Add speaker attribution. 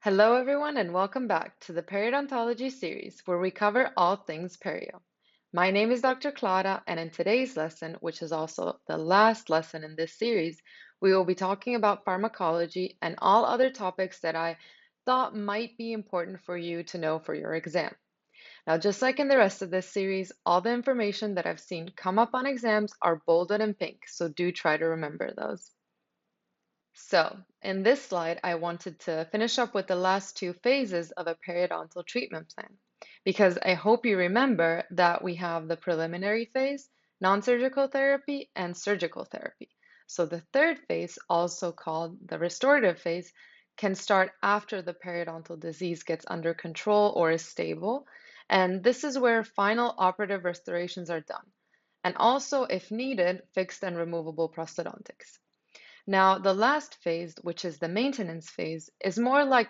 Speaker 1: Hello, everyone, and welcome back to the Periodontology series where we cover all things perio. My name is Dr. Clara, and in today's lesson, which is also the last lesson in this series, we will be talking about pharmacology and all other topics that I thought might be important for you to know for your exam. Now, just like in the rest of this series, all the information that I've seen come up on exams are bolded in pink, so do try to remember those. So, in this slide, I wanted to finish up with the last two phases of a periodontal treatment plan because I hope you remember that we have the preliminary phase, non-surgical therapy, and surgical therapy. So, the third phase, also called the restorative phase, can start after the periodontal disease gets under control or is stable. And this is where final operative restorations are done. And also, if needed, fixed and removable prosthodontics. Now, the last phase, which is the maintenance phase, is more like